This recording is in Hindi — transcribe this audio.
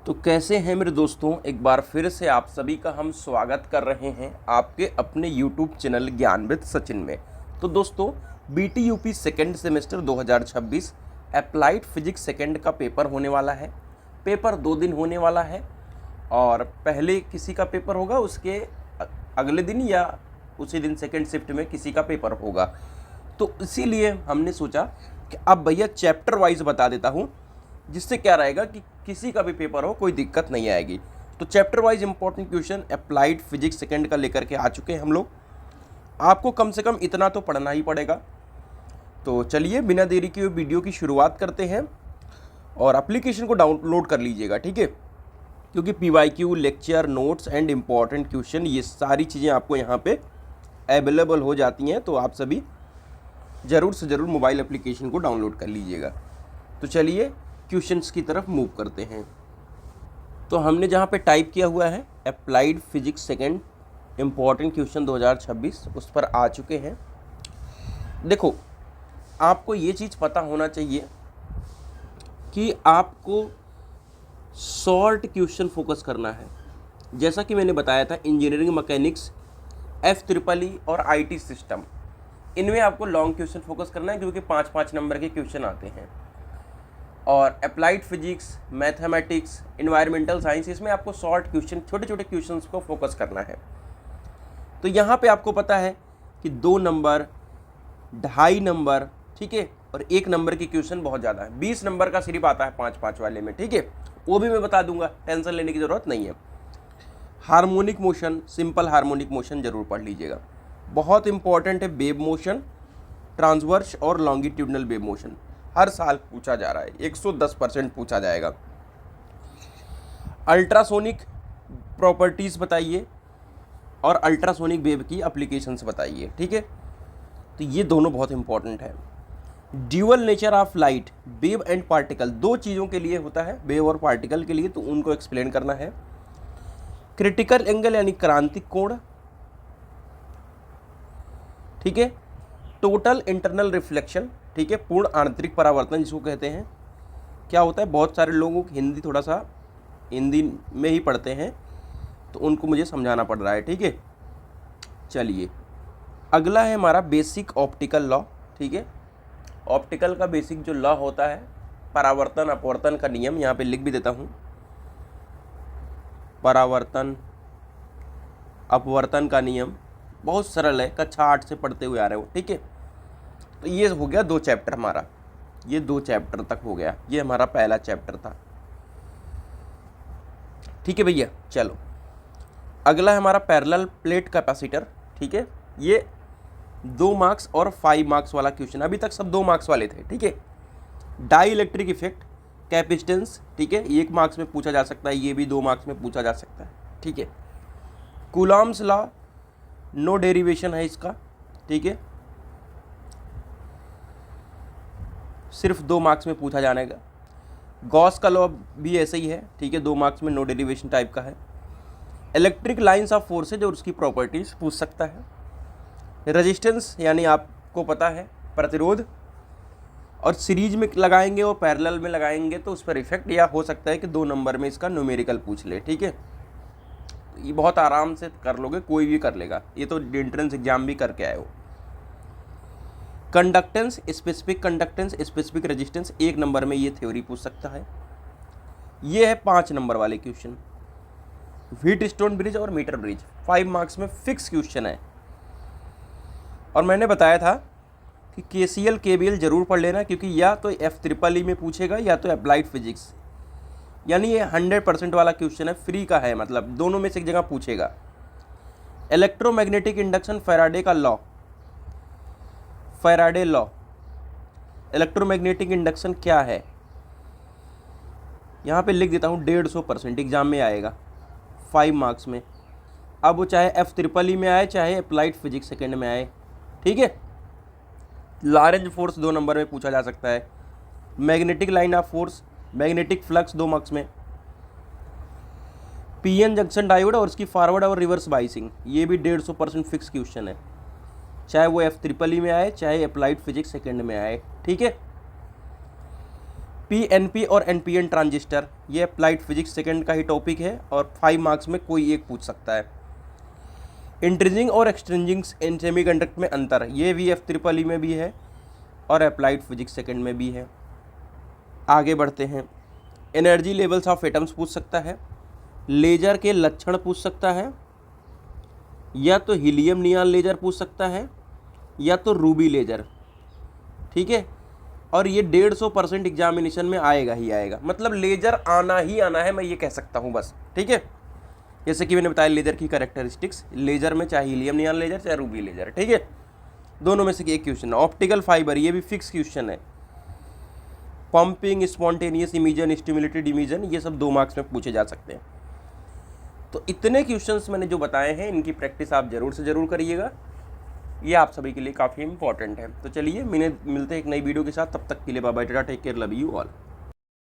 तो कैसे हैं मेरे दोस्तों, एक बार फिर से आप सभी का हम स्वागत कर रहे हैं आपके अपने YouTube चैनल ज्ञान विद सचिन में। तो दोस्तों, BTUP second semester 2026 applied physics second का पेपर होने वाला है। पेपर 2 दिन होने वाला है और पहले किसी का पेपर होगा, उसके अगले दिन या उसी दिन सेकेंड शिफ्ट में किसी का पेपर होगा। तो इसीलिए हमने सोचा कि अब भैया चैप्टर वाइज बता देता हूँ, जिससे क्या रहेगा कि किसी का भी पेपर हो कोई दिक्कत नहीं आएगी। तो chapter wise important question applied physics second का लेकर के आ चुके हैं हम लोग। आपको कम से कम इतना तो पढ़ना ही पड़ेगा। तो चलिए बिना देरी के वीडियो की शुरुआत करते हैं और एप्लीकेशन को डाउनलोड कर लीजिएगा, ठीक है। क्योंकि PYQ, lecture, notes and important question, ये सारी चीज़ें आपको यहाँ पे अवेलेबल हो जाती हैं। तो आप सभी ज़रूर से ज़रूर मोबाइल एप्लीकेशन को डाउनलोड कर लीजिएगा। तो चलिए क्वेश्चंस की तरफ मूव करते हैं। तो हमने जहाँ पे टाइप किया हुआ है applied physics second important question 2026, उस पर आ चुके हैं। देखो, आपको ये चीज़ पता होना चाहिए कि आपको शॉर्ट क्वेश्चन फोकस करना है। जैसा कि मैंने बताया था, इंजीनियरिंग मैकेनिक्स, FEEE और IT सिस्टम, इनमें आपको लॉन्ग क्वेश्चन फोकस करना है क्योंकि 5-5 नंबर के क्वेश्चन आते हैं। और applied physics, mathematics, environmental science, इसमें आपको शॉर्ट क्वेश्चन, छोटे छोटे क्वेश्चंस को फोकस करना है। तो यहाँ पे आपको पता है कि 2 नंबर, 2.5 नंबर, ठीक है, और 1 नंबर के क्वेश्चन बहुत ज़्यादा है। 20 नंबर का सिर्फ आता है 5-5 वाले में, ठीक है। वो भी मैं बता दूंगा, टेंशन लेने की ज़रूरत नहीं है। Harmonic motion, simple harmonic motion जरूर पढ़ लीजिएगा, बहुत इंपॉर्टेंट है। वेव मोशन, ट्रांसवर्स और लॉन्गिट्यूडनल वेव मोशन हर साल पूछा जा रहा है, 110% पूछा जाएगा। अल्ट्रासोनिक प्रॉपर्टीज़ बताइए और अल्ट्रासोनिक वेव की एप्लीकेशंस बताइए, ठीक है। तो ये दोनों बहुत इंपॉर्टेंट है। Dual nature of light, wave and particle, 2 चीज़ों के लिए होता है, वेव और पार्टिकल के लिए, तो उनको एक्सप्लेन करना है। क्रिटिकल एंगल यानी क्रांतिक कोण, ठीक है। टोटल इंटरनल रिफ्लेक्शन, ठीक है, पूर्ण आंतरिक परावर्तन जिसको कहते हैं। क्या होता है, बहुत सारे लोगों को हिंदी थोड़ा सा हिंदी में ही पढ़ते हैं, तो उनको मुझे समझाना पड़ रहा है, ठीक है। चलिए, अगला है हमारा बेसिक ऑप्टिकल लॉ, ठीक है। ऑप्टिकल का बेसिक जो लॉ होता है, परावर्तन अपवर्तन का नियम, यहाँ पे लिख भी देता हूँ। परावर्तन अपवर्तन का नियम बहुत सरल है, कक्षा 8 से पढ़ते हुए आ रहे हो, ठीक है। तो ये हो गया 2 चैप्टर हमारा, ये 2 चैप्टर तक हो गया, ये हमारा पहला चैप्टर था, ठीक है भैया। चलो, अगला है हमारा पैरेलल प्लेट कैपेसिटर, ठीक है। ये 2 मार्क्स और 5 मार्क्स वाला क्वेश्चन, अभी तक सब 2 मार्क्स वाले थे, ठीक है। डाई इलेक्ट्रिक इफेक्ट, कैपेसिटेंस, ठीक है, 1 मार्क्स में पूछा जा सकता है, ये भी 2 मार्क्स में पूछा जा सकता है, ठीक है। कूलॉम्स लॉ, नो डेरिवेशन है इसका, ठीक है, सिर्फ 2 मार्क्स में पूछा जाने का। गॉस का लॉ भी ऐसे ही है, ठीक है, 2 मार्क्स में, नो डेरिवेशन टाइप का है। इलेक्ट्रिक लाइंस ऑफ फोर्सेज और उसकी प्रॉपर्टीज पूछ सकता है। रेजिस्टेंस यानी आपको पता है प्रतिरोध, और सीरीज में लगाएंगे और पैरेलल में लगाएंगे तो उस पर इफेक्ट, या हो सकता है कि 2 नंबर में इसका न्यूमेरिकल पूछ ले, ठीक है। ये बहुत आराम से कर लोगे, कोई भी कर लेगा, ये तो एंट्रेंस एग्जाम भी करके आए हो। Conductance, specific conductance, specific resistance, 1 number में ये थ्योरी पूछ सकता है। ये है 5 नंबर वाले क्वेश्चन। व्हीट स्टोन ब्रिज और मीटर ब्रिज 5 मार्क्स में फिक्स क्वेश्चन है। और मैंने बताया था कि KCL KVL जरूर पढ़ लेना, क्योंकि या तो FEEE में पूछेगा या तो अप्लाइड फिजिक्स, यानी ये 100% वाला क्वेश्चन है, फ्री का है, मतलब दोनों में से एक जगह पूछेगा। इलेक्ट्रोमैग्नेटिक इंडक्शन, फैराडे का law, Faraday law, electromagnetic induction क्या है, यहाँ पे लिख देता हूँ, 150% एग्जाम में आएगा 5 मार्क्स में। अब वो चाहे FEEE में आए चाहे अप्लाइड फिजिक्स सेकेंड में आए, ठीक है। लॉरेंज फोर्स 2 नंबर में पूछा जा सकता है। Magnetic line of force, magnetic flux 2 marks में। PN जंक्शन डायोड और उसकी फॉरवर्ड और रिवर्स बाइसिंग, ये भी 150% फिक्स क्वेश्चन है, चाहे वो FEEE में आए चाहे अप्लाइड फिजिक्स सेकेंड में आए, ठीक है। पीएनपी और एनपीएन ट्रांजिस्टर, ये अप्लाइड फिजिक्स सेकंड का ही टॉपिक है और 5 मार्क्स में कोई एक पूछ सकता है। इंट्रिंसिक और एक्सट्रिंसिक इन सेमीकंडक्टर में अंतर, ये VF में भी है और अप्लाइड फिजिक्स सेकंड में भी है। आगे बढ़ते हैं। एनर्जी लेवल्स ऑफ एटम्स पूछ सकता है, लेजर के लक्षण पूछ सकता है, या तो हीलियम नियॉन लेजर पूछ सकता है या तो रूबी लेजर। ठीक है, और ये 150% एग्जामिनेशन में आएगा ही आएगा, मतलब लेजर आना ही आना है, मैं ये कह सकता हूँ बस। ठीक है, जैसे कि मैंने बताया लेजर की कैरेक्टरिस्टिक्स, लेजर में चाहे हीलियम नियॉन लेजर चाहे रूबी लेजर। ठीक है, दोनों में से एक क्वेश्चन है। ऑप्टिकल फाइबर, ये भी फिक्स क्वेश्चन है। Pumping, spontaneous emission, stimulated emission, ये सब 2 मार्क्स में पूछे जा सकते हैं। तो इतने क्वेश्चंस मैंने जो बताए हैं, इनकी प्रैक्टिस आप जरूर से ज़रूर करिएगा, ये आप सभी के लिए काफ़ी इंपॉर्टेंट है। तो चलिए मिलते हैं एक नई वीडियो के साथ, तब तक के लिए bye bye, tata, take care, love you all.